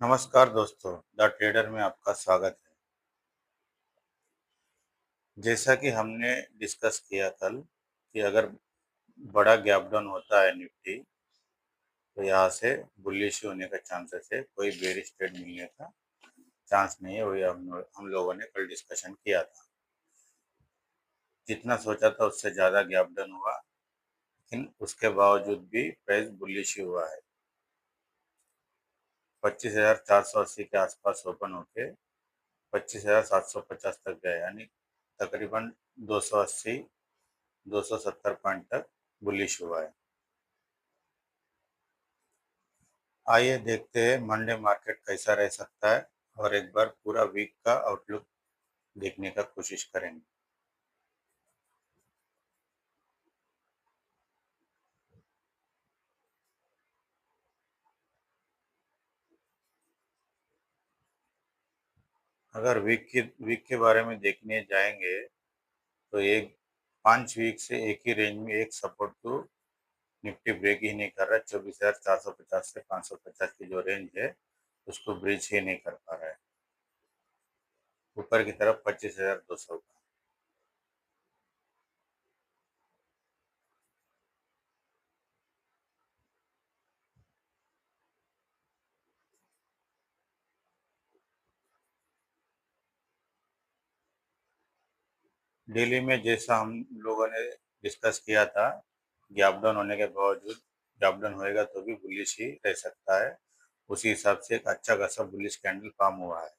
नमस्कार दोस्तों, the trader में आपका स्वागत है। जैसा कि हमने डिस्कस किया कल कि अगर बड़ा गैप डाउन होता है निफ्टी, तो यहाँ से बुलिश होने का चांसेस है, कोई बेरिश ट्रेड मिलने का चांस नहीं है। वही हम लोगों ने कल डिस्कशन किया था। जितना सोचा था उससे ज़्यादा गैप डाउन हुआ, लेकिन उसके बावजूद भी प्राइस बुलिश ही हुआ है। 25,480 के आसपास ओपन होके 25,750 तक गए, यानी तकरीबन 280 270 पॉइंट तक बुलिश हुआ है। आइए देखते हैं मंडे मार्केट कैसा रह सकता है और एक बार पूरा वीक का आउटलुक देखने का कोशिश करेंगे। अगर वीक के बारे में देखने जाएंगे तो एक 5 वीक से एक ही रेंज में एक सपोर्ट को निफ्टी ब्रेक ही नहीं कर रहा है। 24,450 से 550 की जो रेंज है उसको ब्रीच ही नहीं कर पा रहा है। ऊपर की तरफ 25,200 का। दिल्ली में जैसा हम लोगों ने डिस्कस किया था, गैप डाउन होने के बावजूद गैप डाउन होएगा तो भी बुलिश ही रह सकता है। उसी हिसाब से एक अच्छा खासा बुलिश कैंडल फॉर्म हुआ है।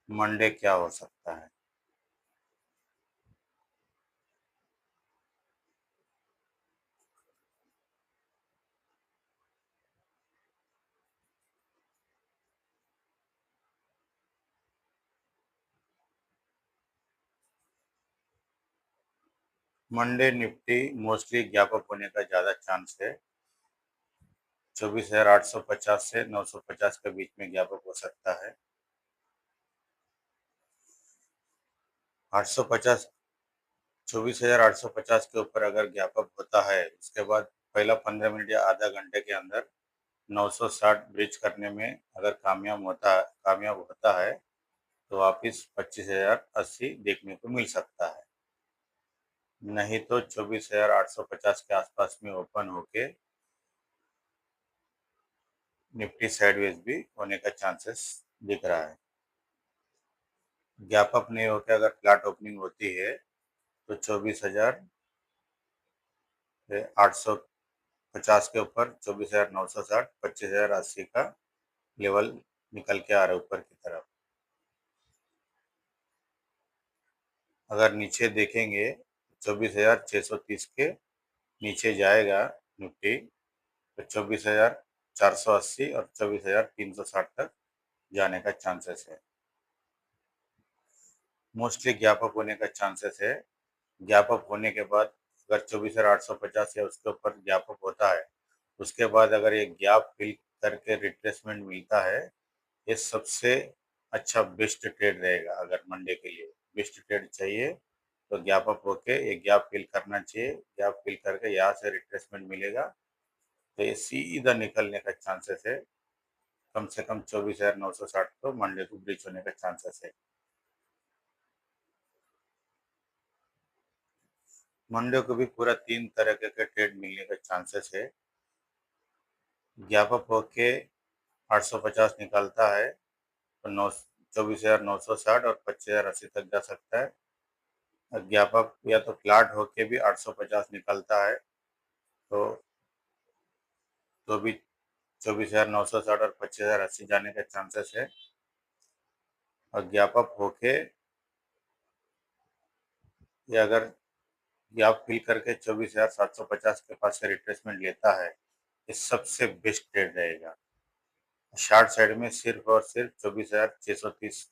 मंडे क्या हो सकता है? Monday Nifty mostly gap up होने का ज़्यादा चांस है। 24,850 से 950 के बीच में गैप अप हो सकता है। 850 24,850 के ऊपर अगर गैप अप होता है, उसके बाद पहला 15 मिनट या आधा घंटे के अंदर 960 ब्रिज करने में अगर कामयाब होता है तो वापिस 25,080 देखने को मिल सकता है। नहीं तो 24,850 के आसपास में ओपन होके निफ्टी साइडवेज भी होने का चांसेस दिख रहा है। गैप अप नहीं होकर अगर फ्लैट ओपनिंग होती है तो 24,850 के ऊपर 24,960, 25,080 का लेवल निकल के आ रहा है ऊपर की तरफ। अगर नीचे देखेंगे 24,630 के नीचे जाएगा निफ्टी तो 24,480 और 24,360 तक जाने का चांसेस है। मोस्टली गैप अप होने का चांसेस है। गैप अप होने के बाद अगर 24,850 या उसके ऊपर गैप अप होता है, उसके बाद अगर ये गैप फिल करके रिट्रेसमेंट मिलता है, ये सबसे अच्छा बेस्ट ट्रेड रहेगा। अगर मंडे के लिए बेस्ट ट्रेड चाहिए तो गैप अप होके ये गैप फिल करना चाहिए। गैप फिल करके यहाँ से रिट्रेसमेंट मिलेगा तो ये सीधा निकलने का चांसेस है। कम से कम 24,960 तो मंडे को ब्रीच होने का चांसेस है। मंडे को भी पूरा 3 तरह के ट्रेड मिलने का चांसेस है। गैप अप होके 850 निकलता है तो 24,960 और 25,080 तक जा सकता है। गैप अप या तो फ्लैट होके भी 850 निकलता है तो भी 24,960 और 25,080 जाने का चांसेस है। और गैप अप होके या अगर गैप फिल करके 24,750 के पास से रिट्रेसमेंट लेता है, ये सबसे बेस्ट ट्रेड रहेगा। शॉर्ट साइड में सिर्फ और सिर्फ 24,630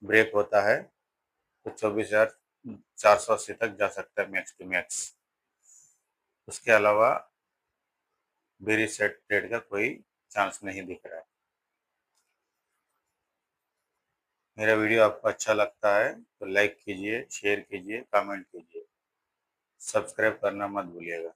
ब्रेक होता है तो 24,480 तक जा सकता है मैक्स टू मैक्स। उसके अलावा बेरिश सेट ट्रेड का कोई चांस नहीं दिख रहा है। मेरा वीडियो आपको अच्छा लगता है तो लाइक कीजिए, शेयर कीजिए, कमेंट कीजिए। सब्सक्राइब करना मत भूलिएगा।